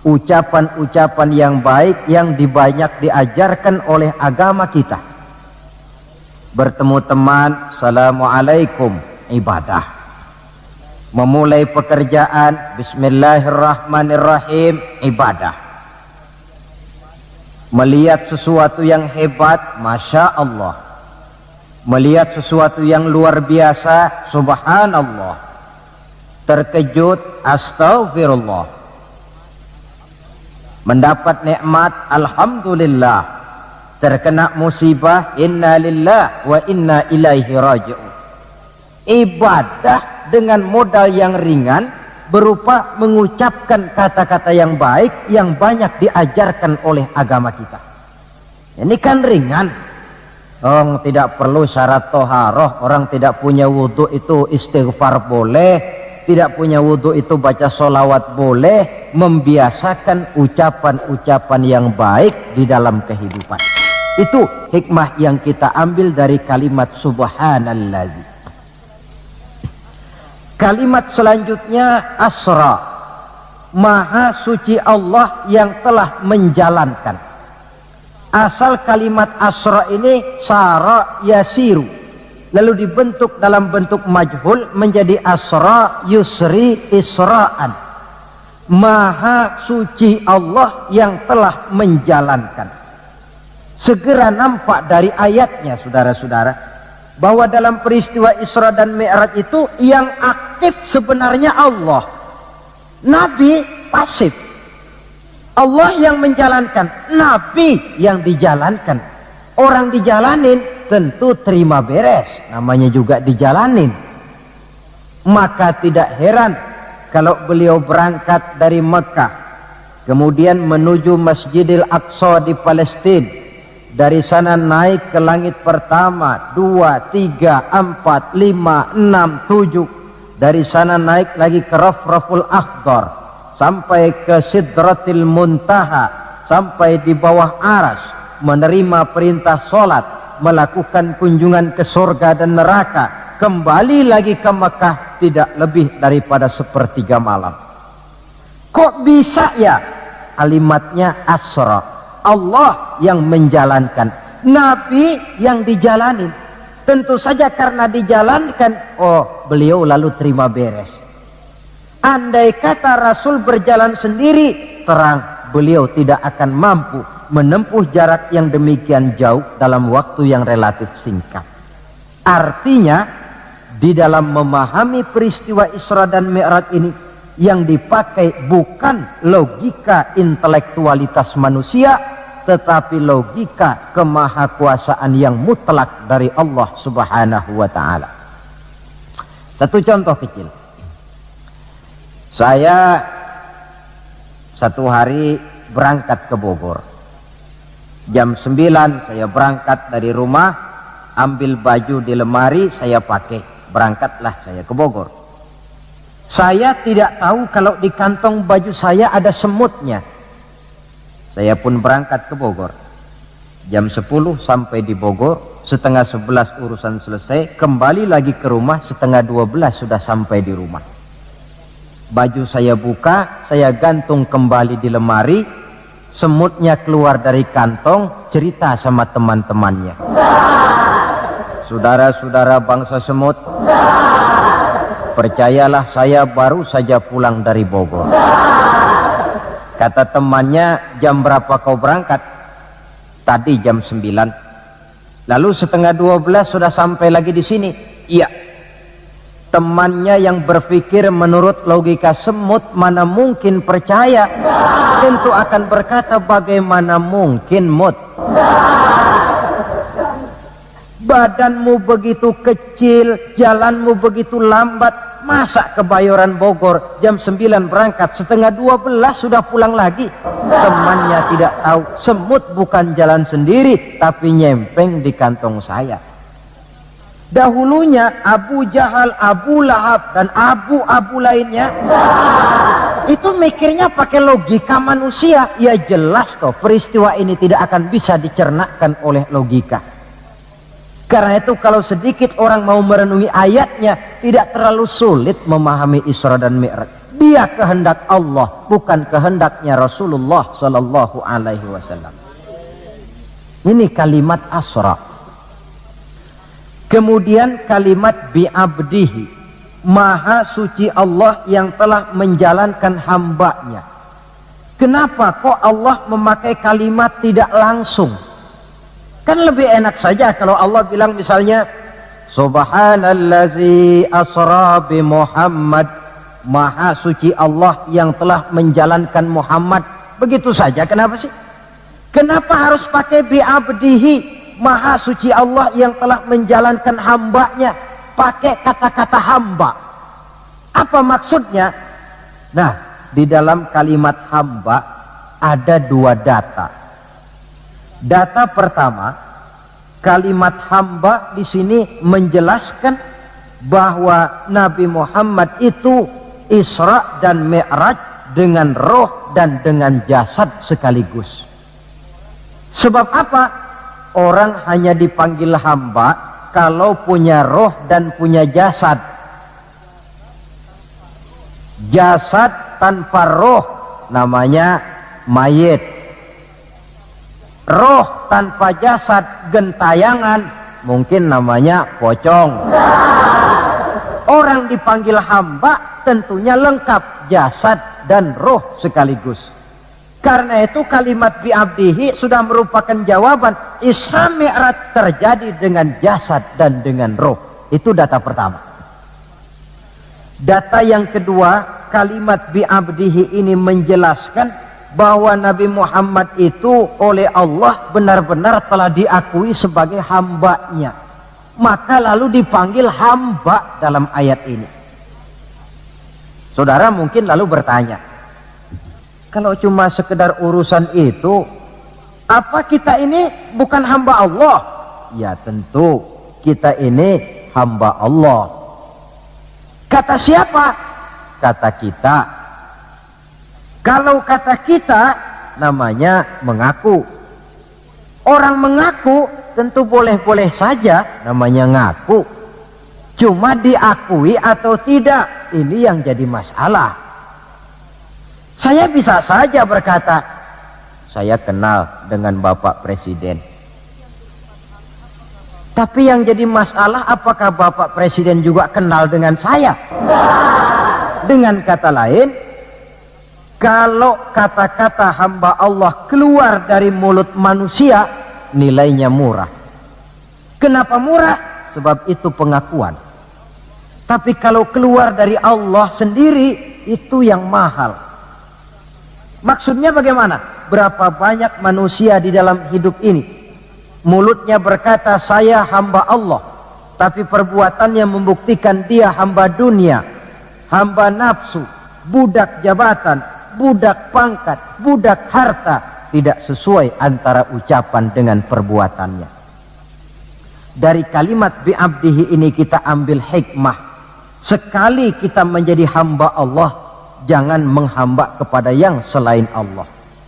ucapan-ucapan yang baik yang dibanyak diajarkan oleh agama kita. Bertemu teman, assalamualaikum, ibadah. Memulai pekerjaan, bismillahirrahmanirrahim, ibadah. Melihat sesuatu yang hebat, masya Allah. Melihat sesuatu yang luar biasa, subhanallah. Terkejut, astaghfirullah. Mendapat nikmat, alhamdulillah. Terkena musibah, inna lillah wa inna ilaihi raji'un. Ibadah dengan modal yang ringan berupa mengucapkan kata-kata yang baik yang banyak diajarkan oleh agama kita. Ini kan ringan. Tidak perlu syarat toharoh. Orang tidak punya wudhu itu istighfar boleh, tidak punya wudhu itu baca sholawat boleh. Membiasakan ucapan-ucapan yang baik di dalam kehidupan. Itu hikmah yang kita ambil dari kalimat subhanallazi. Kalimat selanjutnya asra. Maha suci Allah yang telah menjalankan. Asal kalimat asra ini sara yasiru, lalu dibentuk dalam bentuk majhul menjadi asra yusri isra'an. Maha suci Allah yang telah menjalankan. Segera nampak dari ayatnya, saudara-saudara, bahwa dalam peristiwa Isra dan Mi'raj itu yang aktif sebenarnya Allah. Nabi pasif. Allah yang menjalankan, Nabi yang dijalankan. Orang dijalanin tentu terima beres, namanya juga dijalanin. Maka tidak heran kalau beliau berangkat dari Mekah, kemudian menuju Masjidil Aqsa di Palestina. Dari sana naik ke langit pertama, 2, 3, 4, 5, 6, 7. Dari sana naik lagi ke Rafraful Akhdar, sampai ke Sidratil Muntaha, sampai di bawah Aras, menerima perintah sholat, melakukan kunjungan ke surga dan neraka, kembali lagi ke Mekah tidak lebih daripada 1/3 malam. Kok bisa ya? Kalimatnya asra. Allah yang menjalankan, Nabi yang dijalanin. Tentu saja karena dijalankan, beliau lalu terima beres. Andai kata Rasul berjalan sendiri, terang beliau tidak akan mampu menempuh jarak yang demikian jauh dalam waktu yang relatif singkat. Artinya, di dalam memahami peristiwa Isra dan Mi'raj ini, yang dipakai bukan logika intelektualitas manusia, tetapi logika kemahakuasaan yang mutlak dari Allah Subhanahu wa ta'ala. Satu contoh kecil. Saya satu hari berangkat ke Bogor. Jam 9 saya berangkat dari rumah, ambil baju di lemari, saya pakai. Berangkatlah saya ke Bogor. Saya tidak tahu kalau di kantong baju saya ada semutnya. Saya pun berangkat ke Bogor. Jam 10 sampai di Bogor, 10:30 urusan selesai, kembali lagi ke rumah 11:30 sudah sampai di rumah. Baju saya buka, saya gantung kembali di lemari, semutnya keluar dari kantong, cerita sama teman-temannya. Saudara-saudara bangsa semut, percayalah saya baru saja pulang dari Bogor. Kata temannya, jam berapa kau berangkat? Tadi jam 9. Lalu 11:30 sudah sampai lagi di sini? Iya. Temannya yang berpikir menurut logika semut mana mungkin percaya, tentu akan berkata bagaimana mungkin mut. Badanmu begitu kecil, jalanmu begitu lambat, masa ke Bayoran Bogor jam 9 berangkat, 11:30 sudah pulang lagi? Temannya tidak tahu, semut bukan jalan sendiri, tapi nyempeng di kantong saya. Dahulunya Abu Jahal, Abu Lahab, dan abu-abu lainnya itu mikirnya pakai logika manusia. Ya jelas toh peristiwa ini tidak akan bisa dicernakkan oleh logika. Karena itu kalau sedikit orang mau merenungi ayatnya, tidak terlalu sulit memahami Isra dan Mi'raj. dia kehendak Allah, bukan kehendaknya Rasulullah sallallahu alaihi wasallam. Ini kalimat asra. Kemudian kalimat bi'abdihi, maha suci Allah yang telah menjalankan hambanya. Kenapa kok Allah memakai kalimat tidak langsung? Kan lebih enak saja kalau Allah bilang misalnya Subhanallazi asra bi Muhammad, maha suci Allah yang telah menjalankan Muhammad. Begitu saja. Kenapa sih? Kenapa harus pakai bi'abdihi, maha suci Allah yang telah menjalankan hambanya? Pakai kata-kata hamba. Apa maksudnya? Nah, di dalam kalimat hamba ada dua data. Data pertama, kalimat hamba di sini menjelaskan bahwa Nabi Muhammad itu Isra dan Mi'raj dengan roh dan dengan jasad sekaligus. Sebab apa? Orang hanya dipanggil hamba kalau punya roh dan punya jasad. Jasad tanpa roh namanya mayit. Roh tanpa jasad gentayangan, mungkin namanya pocong. Orang dipanggil hamba tentunya lengkap jasad dan roh sekaligus. Karena itu kalimat bi'abdihi sudah merupakan jawaban Isra Mi'raj terjadi dengan jasad dan dengan roh. Itu data pertama. Data yang kedua, kalimat bi'abdihi ini menjelaskan bahwa Nabi Muhammad itu oleh Allah benar-benar telah diakui sebagai hambanya. Maka lalu dipanggil hamba dalam ayat ini. Saudara mungkin lalu bertanya, kalau cuma sekedar urusan itu, apa kita ini bukan hamba Allah? Ya tentu, kita ini hamba Allah. Kata siapa? Kata kita. Kalau kata kita, namanya mengaku. Orang mengaku tentu boleh-boleh saja, namanya ngaku. Cuma diakui atau tidak, ini yang jadi masalah. Saya bisa saja berkata, saya kenal dengan Bapak Presiden. Tapi yang jadi masalah, apakah Bapak Presiden juga kenal dengan saya? Dengan kata lain, kalau kata-kata hamba Allah keluar dari mulut manusia, nilainya murah. Kenapa murah? Sebab itu pengakuan. Tapi kalau keluar dari Allah sendiri, itu yang mahal. Maksudnya bagaimana? Berapa banyak manusia di dalam hidup ini mulutnya berkata saya hamba Allah, tapi perbuatannya membuktikan dia hamba dunia, hamba nafsu, budak jabatan, budak pangkat, budak harta. Tidak sesuai antara ucapan dengan perbuatannya. Dari kalimat bi'abdihi ini kita ambil hikmah. Sekali kita menjadi hamba Allah, jangan menghamba kepada yang selain Allah.